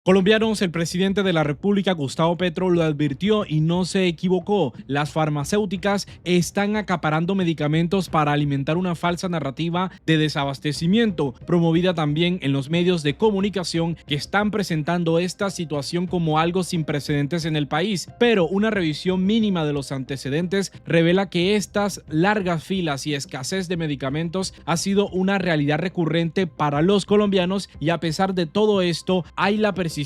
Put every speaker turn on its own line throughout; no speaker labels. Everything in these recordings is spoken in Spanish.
Colombianos, el presidente de la República, Gustavo Petro, lo advirtió y no se equivocó. Las farmacéuticas están acaparando medicamentos para alimentar una falsa narrativa de desabastecimiento, promovida también en los medios de comunicación que están presentando esta situación como algo sin precedentes en el país. Pero una revisión mínima de los antecedentes revela que estas largas filas y escasez de medicamentos ha sido una realidad recurrente para los colombianos, y a pesar de todo esto hay la persistencia,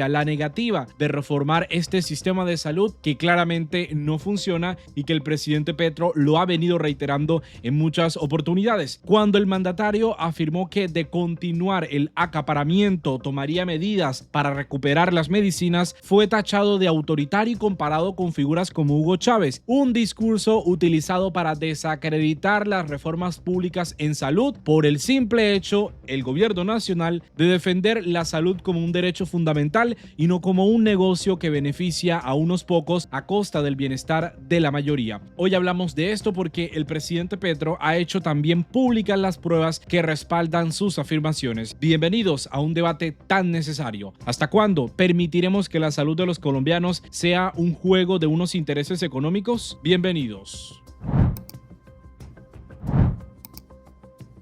la negativa de reformar este sistema de salud que claramente no funciona y que el presidente Petro lo ha venido reiterando en muchas oportunidades. Cuando el mandatario afirmó que de continuar el acaparamiento tomaría medidas para recuperar las medicinas, fue tachado de autoritario y comparado con figuras como Hugo Chávez, un discurso utilizado para desacreditar las reformas públicas en salud por el simple hecho, el gobierno nacional, de defender la salud como un derecho fundamental y no como un negocio que beneficia a unos pocos a costa del bienestar de la mayoría. Hoy hablamos de esto porque el presidente Petro ha hecho también públicas las pruebas que respaldan sus afirmaciones. Bienvenidos a un debate tan necesario. ¿Hasta cuándo permitiremos que la salud de los colombianos sea un juego de unos intereses económicos? Bienvenidos.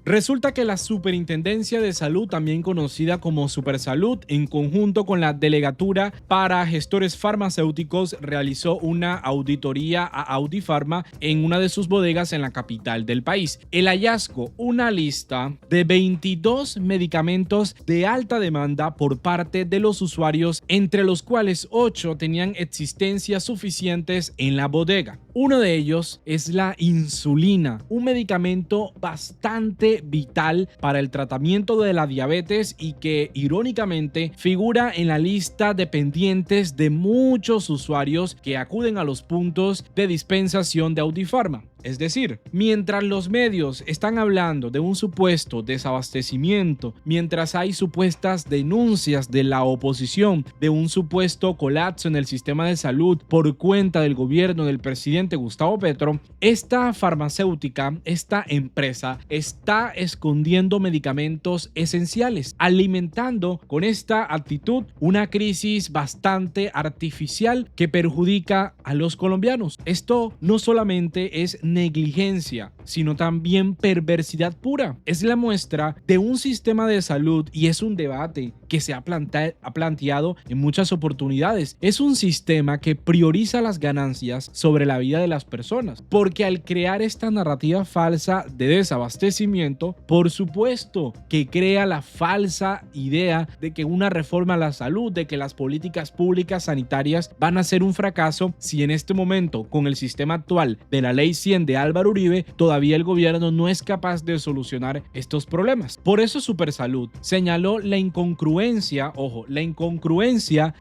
Resulta que la Superintendencia de Salud, también conocida como Supersalud, en conjunto con la Delegatura para Gestores Farmacéuticos, realizó una auditoría a Audifarma en una de sus bodegas en la capital del país. El hallazgo: una lista de 22 medicamentos de alta demanda por parte de los usuarios, entre los cuales 8 tenían existencias suficientes en la bodega. Uno de ellos es la insulina, un medicamento bastante vital para el tratamiento de la diabetes y que irónicamente figura en la lista de pendientes de muchos usuarios que acuden a los puntos de dispensación de Audifarma. Es decir, mientras los medios están hablando de un supuesto desabastecimiento, mientras hay supuestas denuncias de la oposición de un supuesto colapso en el sistema de salud por cuenta del gobierno del presidente Gustavo Petro, esta farmacéutica, esta empresa, está escondiendo medicamentos esenciales, alimentando con esta actitud una crisis bastante artificial que perjudica a los colombianos. Esto no solamente es negligencia, sino también perversidad pura. Es la muestra de un sistema de salud y es un debate que se ha planteado en muchas oportunidades. Es un sistema que prioriza las ganancias sobre la vida de las personas, porque al crear esta narrativa falsa de desabastecimiento, por supuesto que crea la falsa idea de que una reforma a la salud, de que las políticas públicas sanitarias van a ser un fracaso si en este momento, con el sistema actual de la Ley 100 de Álvaro Uribe, todavía el gobierno no es capaz de solucionar estos problemas. Por eso Supersalud señaló la incongruencia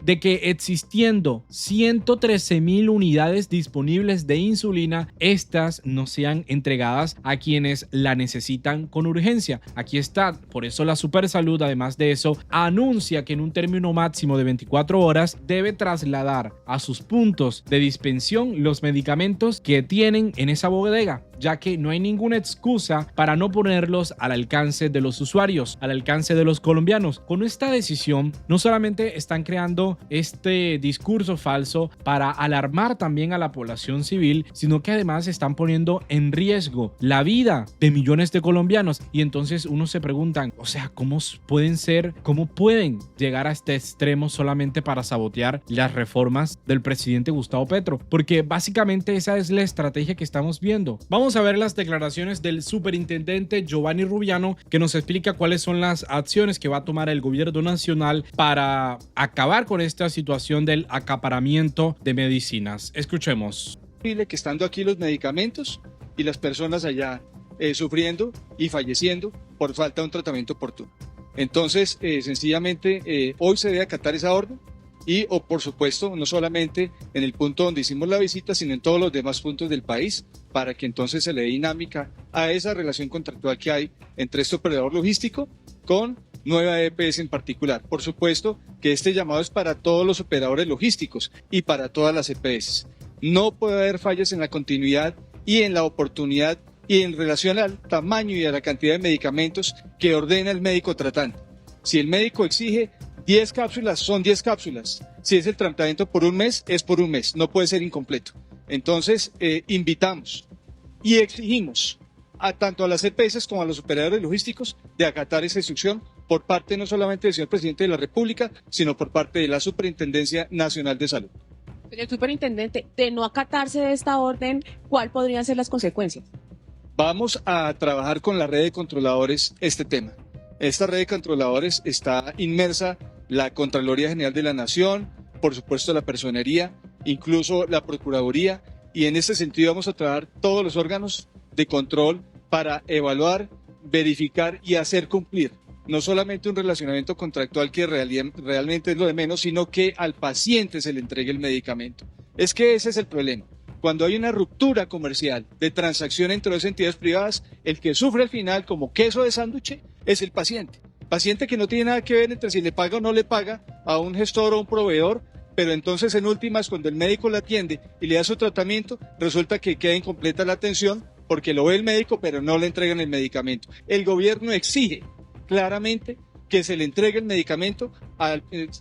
de que existiendo 113,000 unidades disponibles de insulina, estas no sean entregadas a quienes la necesitan con urgencia. Aquí está. Por eso la Supersalud, además de eso, anuncia que en un término máximo de 24 horas debe trasladar a sus puntos de dispensión los medicamentos que tienen en esa bodega, ya que no hay ninguna excusa para no ponerlos al alcance de los usuarios, al alcance de los colombianos. Con esta decisión no solamente están creando este discurso falso para alarmar también a la población civil, sino que además están poniendo en riesgo la vida de millones de colombianos. Y entonces uno se pregunta, o sea, ¿cómo pueden llegar a este extremo solamente para sabotear las reformas del presidente Gustavo Petro? Porque básicamente esa es la estrategia que estamos viendo. Vamos a ver las declaraciones del superintendente Giovanni Rubiano, que nos explica cuáles son las acciones que va a tomar el gobierno nacional para acabar con esta situación del acaparamiento de medicinas. Escuchemos.
Que estando aquí los medicamentos y las personas allá sufriendo y falleciendo por falta de un tratamiento oportuno. Entonces, sencillamente, hoy se debe acatar esa orden. Y, por supuesto, no solamente en el punto donde hicimos la visita, sino en todos los demás puntos del país, para que entonces se le dé dinámica a esa relación contractual que hay entre este operador logístico con Nueva EPS en particular. Por supuesto que este llamado es para todos los operadores logísticos y para todas las EPS. No puede haber fallas en la continuidad y en la oportunidad y en relación al tamaño y a la cantidad de medicamentos que ordena el médico tratante. Si el médico exige 10 cápsulas son 10 cápsulas. Si es el tratamiento por un mes, es por un mes, no puede ser incompleto. Entonces, invitamos y exigimos tanto a las EPS como a los operadores logísticos de acatar esa instrucción por parte no solamente del señor presidente de la República, sino por parte de la Superintendencia Nacional de Salud.
Señor superintendente, de no acatarse de esta orden, ¿cuáles podrían ser las consecuencias?
Vamos a trabajar con la red de controladores este tema. Esta red de controladores está inmersa la Contraloría General de la Nación, por supuesto la Personería, incluso la Procuraduría, y en este sentido vamos a trabajar todos los órganos de control para evaluar, verificar y hacer cumplir no solamente un relacionamiento contractual que realmente es lo de menos, sino que al paciente se le entregue el medicamento. Es que ese es el problema. Cuando hay una ruptura comercial de transacción entre dos entidades privadas, el que sufre al final como queso de sándwich es el paciente. Paciente que no tiene nada que ver entre si le paga o no le paga a un gestor o un proveedor, pero entonces en últimas cuando el médico le atiende y le da su tratamiento, resulta que queda incompleta la atención porque lo ve el médico pero no le entregan el medicamento. El gobierno exige claramente que se le entregue el medicamento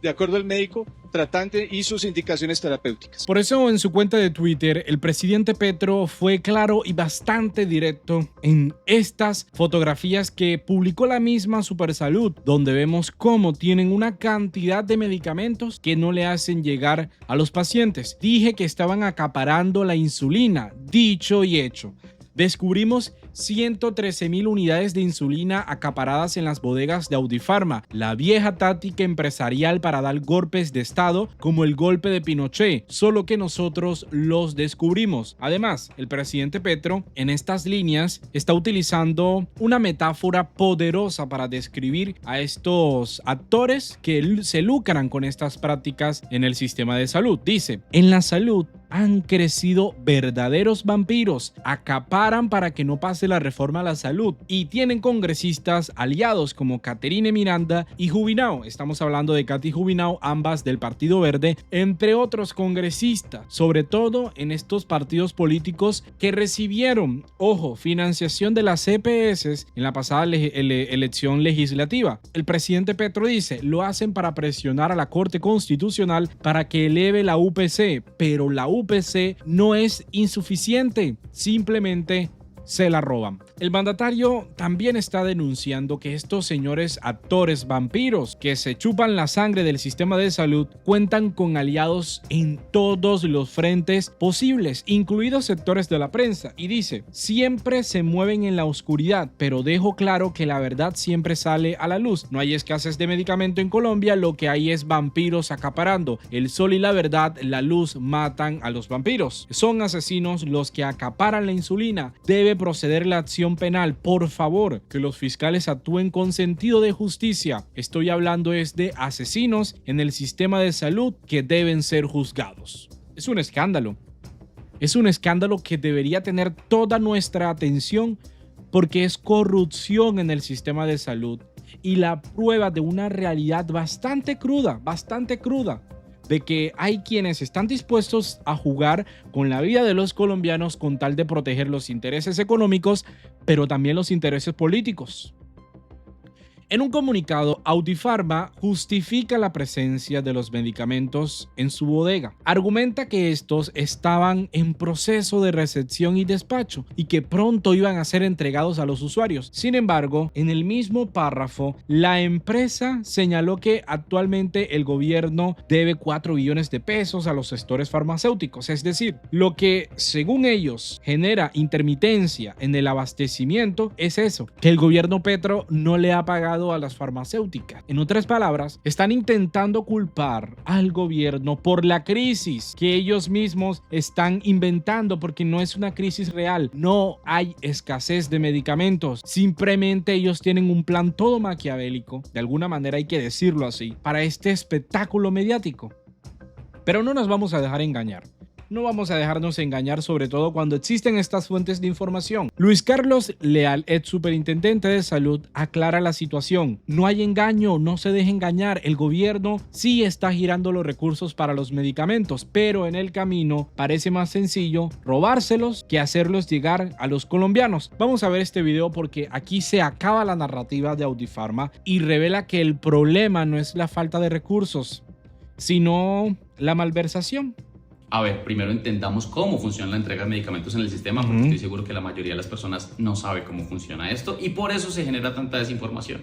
de acuerdo al médico tratante y sus indicaciones terapéuticas.
Por eso en su cuenta de Twitter, el presidente Petro fue claro y bastante directo en estas fotografías que publicó la misma Supersalud, donde vemos cómo tienen una cantidad de medicamentos que no le hacen llegar a los pacientes. Dije que estaban acaparando la insulina, dicho y hecho. Descubrimos 113.000 unidades de insulina acaparadas en las bodegas de Audipharma, la vieja táctica empresarial para dar golpes de estado como el golpe de Pinochet, solo que nosotros los descubrimos. Además, el presidente Petro en estas líneas está utilizando una metáfora poderosa para describir a estos actores que se lucran con estas prácticas en el sistema de salud. Dice, en la salud han crecido verdaderos vampiros, acaparan para que no pase la reforma a la salud y tienen congresistas aliados como Caterine Miranda y Jubinao. Estamos hablando de Katy Jubinao, ambas del Partido Verde, entre otros congresistas, sobre todo en estos partidos políticos que recibieron, ojo, financiación de las EPS en la pasada elección legislativa. El presidente Petro dice, lo hacen para presionar a la Corte Constitucional para que eleve la UPC, pero la UPC no es insuficiente, simplemente se la roban. El mandatario también está denunciando que estos señores actores vampiros que se chupan la sangre del sistema de salud cuentan con aliados en todos los frentes posibles, incluidos sectores de la prensa, y dice, siempre se mueven en la oscuridad, pero dejo claro que la verdad siempre sale a la luz. No hay escasez de medicamento en Colombia, lo que hay es vampiros acaparando. El sol y la verdad, la luz matan a los vampiros. Son asesinos los que acaparan la insulina. Debe proceder la acción penal. Por favor, que los fiscales actúen con sentido de justicia. Estoy hablando es de asesinos en el sistema de salud que deben ser juzgados. Es un escándalo. Es un escándalo que debería tener toda nuestra atención porque es corrupción en el sistema de salud y la prueba de una realidad bastante cruda, de que hay quienes están dispuestos a jugar con la vida de los colombianos con tal de proteger los intereses económicos, pero también los intereses políticos. En un comunicado, Audipharma justifica la presencia de los medicamentos en su bodega. Argumenta que estos estaban en proceso de recepción y despacho y que pronto iban a ser entregados a los usuarios. Sin embargo, en el mismo párrafo, la empresa señaló que actualmente el gobierno debe 4 billones de pesos a los sectores farmacéuticos. Es decir, lo que, según ellos, genera intermitencia en el abastecimiento es eso, que el gobierno Petro no le ha pagado a las farmacéuticas. En otras palabras, están intentando culpar al gobierno por la crisis que ellos mismos están inventando porque no es una crisis real. No hay escasez de medicamentos. Simplemente ellos tienen un plan todo maquiavélico, de alguna manera hay que decirlo así, para este espectáculo mediático. Pero no nos vamos a dejar engañar. No vamos a dejarnos engañar, sobre todo cuando existen estas fuentes de información. Luis Carlos Leal, ex superintendente de salud, aclara la situación. No hay engaño, no se deje engañar. El gobierno sí está girando los recursos para los medicamentos, pero en el camino parece más sencillo robárselos que hacerlos llegar a los colombianos. Vamos a ver este video porque aquí se acaba la narrativa de Audiofarma y revela que el problema no es la falta de recursos, sino la malversación.
A ver, primero entendamos cómo funciona la entrega de medicamentos en el sistema, porque estoy seguro que la mayoría de las personas no sabe cómo funciona esto y por eso se genera tanta desinformación.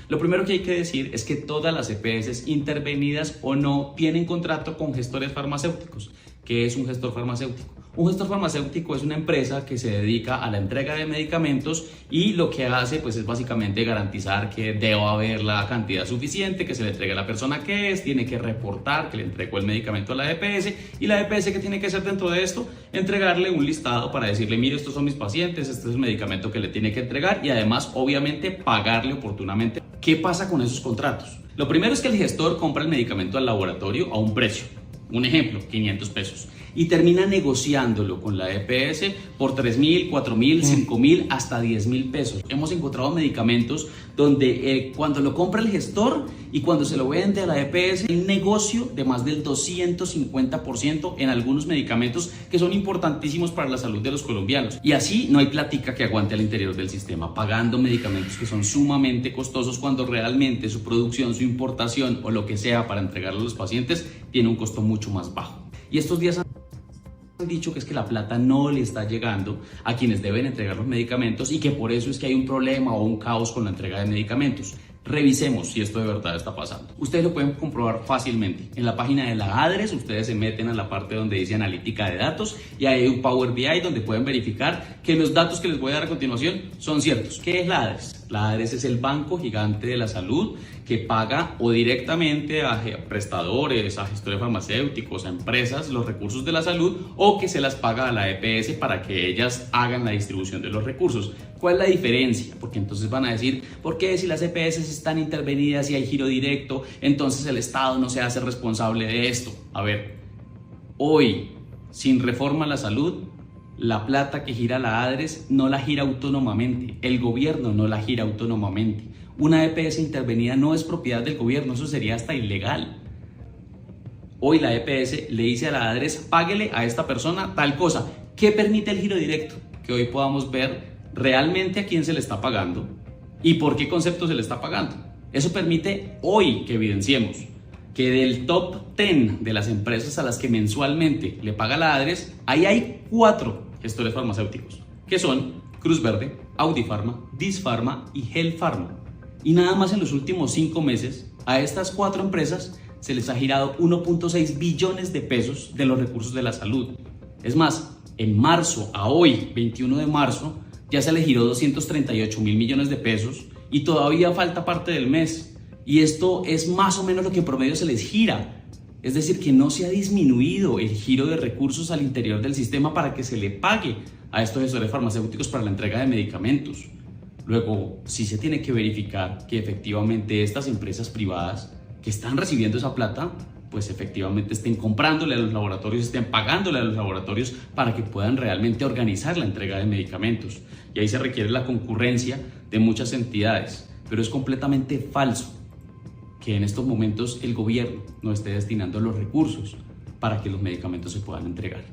Lo primero que hay que decir es que todas las EPS intervenidas o no tienen contrato con gestores farmacéuticos. ¿Qué es un gestor farmacéutico? Un gestor farmacéutico es una empresa que se dedica a la entrega de medicamentos y lo que hace pues es básicamente garantizar que deba haber la cantidad suficiente, que se le entregue a la persona que es, tiene que reportar que le entregó el medicamento a la EPS y la EPS que tiene que hacer dentro de esto, entregarle un listado para decirle, mire, estos son mis pacientes, este es el medicamento que le tiene que entregar y además obviamente pagarle oportunamente. ¿Qué pasa con esos contratos? Lo primero es que el gestor compra el medicamento al laboratorio a un precio. Un ejemplo, 500 pesos. Y termina negociándolo con la EPS por 3.000, 4.000, 5.000, hasta 10.000 pesos. Hemos encontrado medicamentos donde cuando lo compra el gestor y cuando se lo vende a la EPS, hay un negocio de más del 250% en algunos medicamentos que son importantísimos para la salud de los colombianos. Y así no hay plática que aguante al interior del sistema, pagando medicamentos que son sumamente costosos cuando realmente su producción, su importación o lo que sea para entregarlo a los pacientes tiene un costo mucho más bajo. Y estos días han dicho que es que la plata no le está llegando a quienes deben entregar los medicamentos y que por eso es que hay un problema o un caos con la entrega de medicamentos. Revisemos si esto de verdad está pasando. Ustedes lo pueden comprobar fácilmente. En la página de la ADRES, ustedes se meten a la parte donde dice analítica de datos y hay un Power BI donde pueden verificar que los datos que les voy a dar a continuación son ciertos. ¿Qué es la ADRES? La ADRES es el banco gigante de la salud que paga o directamente a prestadores, a gestores farmacéuticos, a empresas los recursos de la salud o que se las paga a la EPS para que ellas hagan la distribución de los recursos. ¿Cuál es la diferencia? Porque entonces van a decir, ¿por qué si las EPS están intervenidas y hay giro directo, entonces el Estado no se hace responsable de esto? A ver, hoy, sin reforma a la salud, la plata que gira la ADRES no la gira autónomamente, el gobierno no la gira autónomamente. Una EPS intervenida no es propiedad del gobierno, eso sería hasta ilegal. Hoy la EPS le dice a la ADRES, páguele a esta persona tal cosa. ¿Qué permite el giro directo? Que hoy podamos ver realmente a quién se le está pagando y por qué concepto se le está pagando. Eso permite hoy que evidenciemos que del top 10 de las empresas a las que mensualmente le paga la ADRES, ahí hay 4 gestores farmacéuticos, que son Cruz Verde, Audiofarma, Disfarma y Helfarma. Y nada más en los últimos 5 meses, a estas 4 empresas se les ha girado 1.6 billones de pesos de los recursos de la salud. Es más, en marzo a hoy, 21 de marzo, ya se le giró 238.000 millones de pesos y todavía falta parte del mes. Y esto es más o menos lo que en promedio se les gira. Es decir, que no se ha disminuido el giro de recursos al interior del sistema para que se le pague a estos gestores farmacéuticos para la entrega de medicamentos. Luego, sí se tiene que verificar que efectivamente estas empresas privadas que están recibiendo esa plata, pues efectivamente estén comprándole a los laboratorios, estén pagándole a los laboratorios para que puedan realmente organizar la entrega de medicamentos. Y ahí se requiere la concurrencia de muchas entidades, pero es completamente falso que en estos momentos el gobierno no esté destinando los recursos para que los medicamentos se puedan entregar.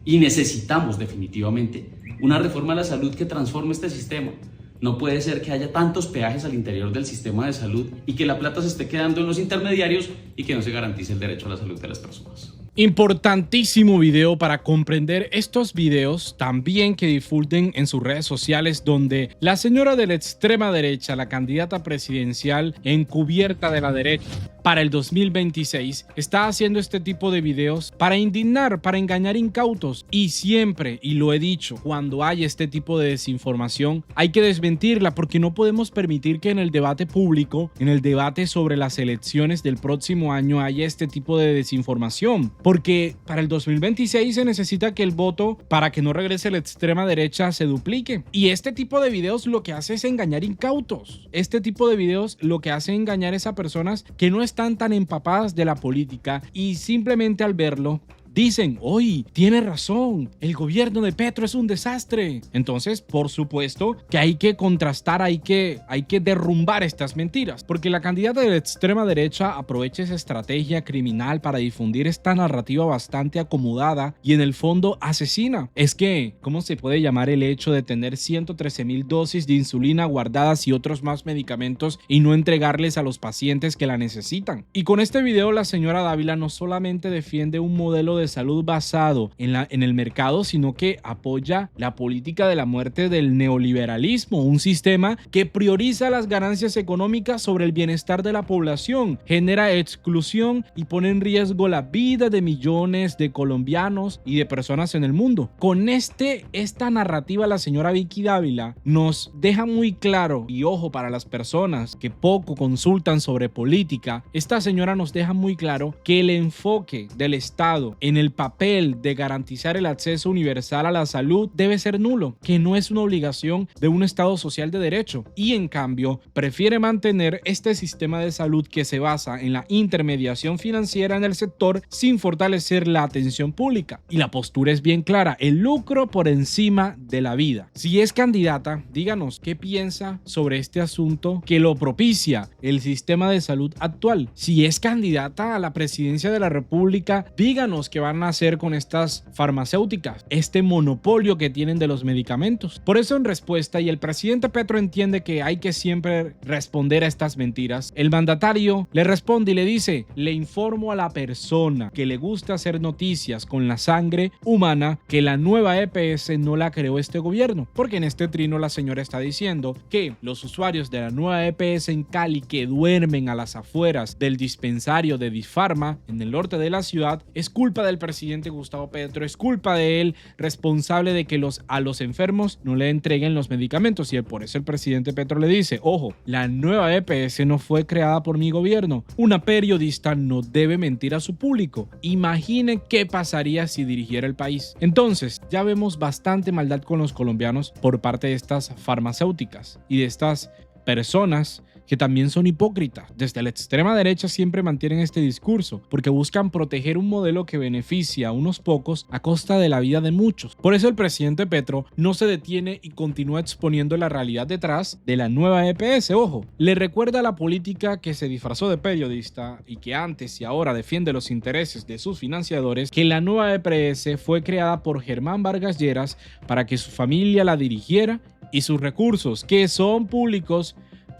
Y necesitamos definitivamente una reforma a la salud que transforme este sistema. No puede ser que haya tantos peajes al interior del sistema de salud y que la plata se esté quedando en los intermediarios y que no se garantice el derecho a la salud de las personas.
Importantísimo video para comprender estos videos, también que difunden en sus redes sociales, donde la señora de la extrema derecha, la candidata presidencial encubierta de la derecha para el 2026, está haciendo este tipo de videos para indignar, para engañar incautos. Y siempre, y lo he dicho, cuando hay este tipo de desinformación hay que desmentirla, porque no podemos permitir que en el debate público, en el debate sobre las elecciones del próximo año, haya este tipo de desinformación. Porque para el 2026 se necesita que el voto, para que no regrese la extrema derecha, se duplique. Y este tipo de videos lo que hace es engañar incautos. Este tipo de videos lo que hace es engañar a esas personas que no están tan empapadas de la política y simplemente al verlo dicen, hoy tiene razón, el gobierno de Petro es un desastre. Entonces, por supuesto que hay que contrastar, hay que derrumbar estas mentiras, porque la candidata de la extrema derecha aprovecha esa estrategia criminal para difundir esta narrativa bastante acomodada y en el fondo asesina. Es que, ¿cómo se puede llamar el hecho de tener 113,000 dosis de insulina guardadas y otros más medicamentos y no entregarles a los pacientes que la necesitan? Y con este video la señora Dávila no solamente defiende un modelo de salud basado en el mercado, sino que apoya la política de la muerte del neoliberalismo, un sistema que prioriza las ganancias económicas sobre el bienestar de la población, genera exclusión y pone en riesgo la vida de millones de colombianos y de personas en el mundo. Con esta narrativa la señora Vicky Dávila nos deja muy claro, y ojo para las personas que poco consultan sobre política, esta señora nos deja muy claro que el enfoque del Estado en el papel de garantizar el acceso universal a la salud debe ser nulo, que no es una obligación de un Estado social de derecho, y en cambio prefiere mantener este sistema de salud que se basa en la intermediación financiera en el sector sin fortalecer la atención pública. Y la postura es bien clara, el lucro por encima de la vida. Si es candidata, díganos qué piensa sobre este asunto que lo propicia el sistema de salud actual. Si es candidata a la presidencia de la República, díganos qué van a hacer con estas farmacéuticas, este monopolio que tienen de los medicamentos. Por eso, en respuesta, y el presidente Petro entiende que hay que siempre responder a estas mentiras, el mandatario le responde y le dice: le informo a la persona que le gusta hacer noticias con la sangre humana que la nueva EPS no la creó este gobierno, porque en este trino la señora está diciendo que los usuarios de la nueva EPS en Cali que duermen a las afueras del dispensario de Difarma en el norte de la ciudad es culpa del presidente Gustavo Petro, es culpa de él, responsable de que a los enfermos no le entreguen los medicamentos, y por eso el presidente Petro le dice: ojo, la nueva EPS no fue creada por mi gobierno, una periodista no debe mentir a su público. Imaginen qué pasaría si dirigiera el país. Entonces, ya vemos bastante maldad con los colombianos por parte de estas farmacéuticas y de estas personas que también son hipócritas. Desde la extrema derecha siempre mantienen este discurso porque buscan proteger un modelo que beneficia a unos pocos a costa de la vida de muchos. Por eso el presidente Petro no se detiene y continúa exponiendo la realidad detrás de la nueva EPS. Ojo, le recuerda a la política que se disfrazó de periodista y que antes y ahora defiende los intereses de sus financiadores, que la nueva EPS fue creada por Germán Vargas Lleras para que su familia la dirigiera y sus recursos, que son públicos,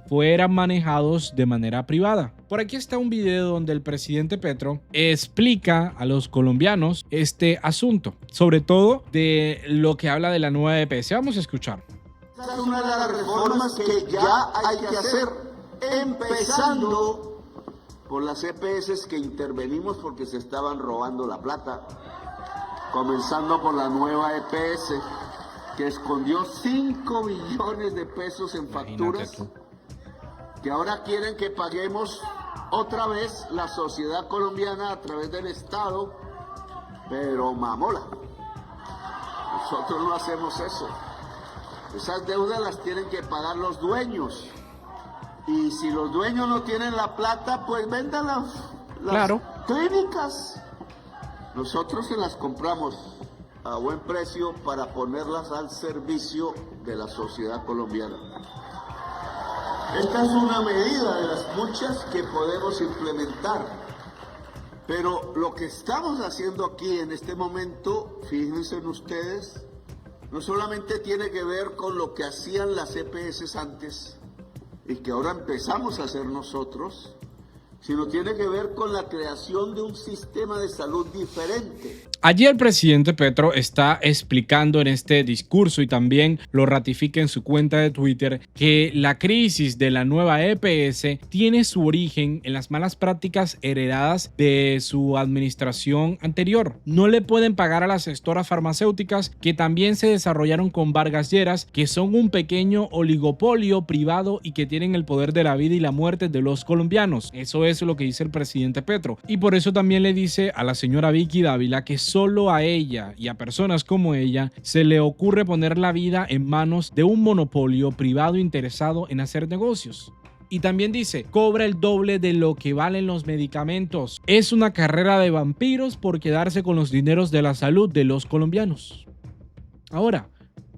fueran manejados de manera privada. Por aquí está un video donde el presidente Petro explica a los colombianos este asunto, sobre todo de lo que habla de la nueva EPS. Vamos a escuchar.
Esta es una de las reformas que ya hay que hacer, empezando por las EPS que intervenimos porque se estaban robando la plata, comenzando por la nueva EPS que escondió 5 billones de pesos en facturas, que ahora quieren que paguemos otra vez la sociedad colombiana a través del Estado, pero mamola. Nosotros no hacemos eso. Esas deudas las tienen que pagar los dueños. Y si los dueños no tienen la plata, pues vendan las clínicas. Nosotros se las compramos a buen precio para ponerlas al servicio de la sociedad colombiana. Esta es una medida de las muchas que podemos implementar, pero lo que estamos haciendo aquí en este momento, fíjense en ustedes, no solamente tiene que ver con lo que hacían las EPS antes y que ahora empezamos a hacer nosotros, sino tiene que ver con la creación de un sistema de salud diferente.
Allí el presidente Petro está explicando en este discurso, y también lo ratifica en su cuenta de Twitter, que la crisis de la nueva EPS tiene su origen en las malas prácticas heredadas de su administración anterior. No le pueden pagar a las gestoras farmacéuticas que también se desarrollaron con Vargas Lleras, que son un pequeño oligopolio privado y que tienen el poder de la vida y la muerte de los colombianos. Eso es lo que dice el presidente Petro, y por eso también le dice a la señora Vicky Dávila que solo a ella y a personas como ella se le ocurre poner la vida en manos de un monopolio privado interesado en hacer negocios. Y también dice, cobra el doble de lo que valen los medicamentos. Es una carrera de vampiros por quedarse con los dineros de la salud de los colombianos. Ahora,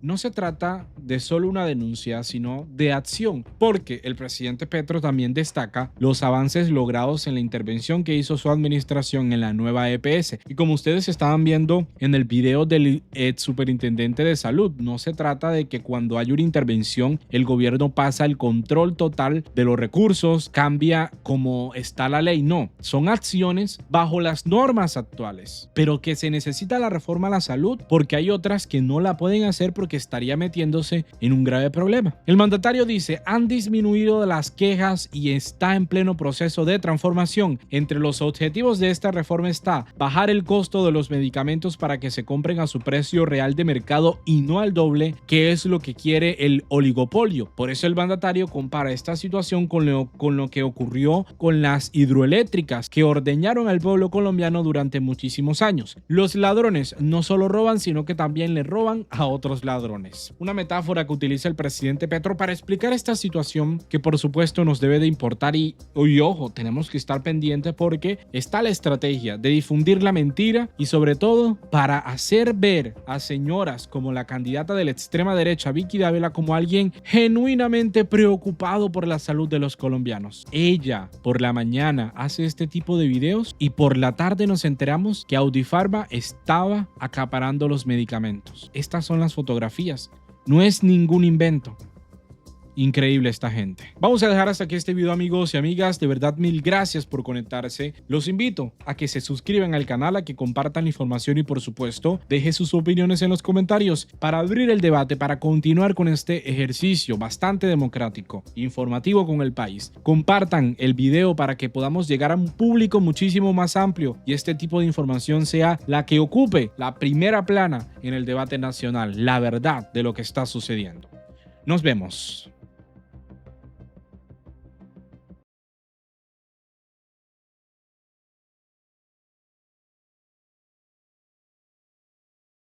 no se trata de solo una denuncia, sino de acción, porque el presidente Petro también destaca los avances logrados en la intervención que hizo su administración en la nueva EPS. Y como ustedes estaban viendo en el video del superintendente de salud, no se trata de que cuando hay una intervención el gobierno pasa el control total de los recursos, cambia como está la ley. No, son acciones bajo las normas actuales, pero que se necesita la reforma a la salud porque hay otras que no la pueden hacer porque estaría metiéndose en un grave problema. El mandatario dice, han disminuido las quejas y está en pleno proceso de transformación. Entre los objetivos de esta reforma está bajar el costo de los medicamentos para que se compren a su precio real de mercado y no al doble, que es lo que quiere el oligopolio. Por eso el mandatario compara esta situación con lo que ocurrió con las hidroeléctricas que ordeñaron al pueblo colombiano durante muchísimos años. Los ladrones no solo roban, sino que también le roban a otros ladrones. Una metáfora que utiliza el presidente Petro para explicar esta situación que por supuesto nos debe de importar y ojo, tenemos que estar pendientes porque está la estrategia de difundir la mentira y sobre todo para hacer ver a señoras como la candidata de la extrema derecha Vicky Dávila como alguien genuinamente preocupado por la salud de los colombianos. Ella por la mañana hace este tipo de videos y por la tarde nos enteramos que Audiofarma estaba acaparando los medicamentos. Estas son las fotografías. No es ningún invento. Increíble esta gente. Vamos a dejar hasta aquí este video, amigos y amigas. De verdad, mil gracias por conectarse. Los invito a que se suscriban al canal, a que compartan la información y por supuesto, dejen sus opiniones en los comentarios para abrir el debate, para continuar con este ejercicio bastante democrático, informativo con el país. Compartan el video para que podamos llegar a un público muchísimo más amplio y este tipo de información sea la que ocupe la primera plana en el debate nacional, la verdad de lo que está sucediendo. Nos vemos.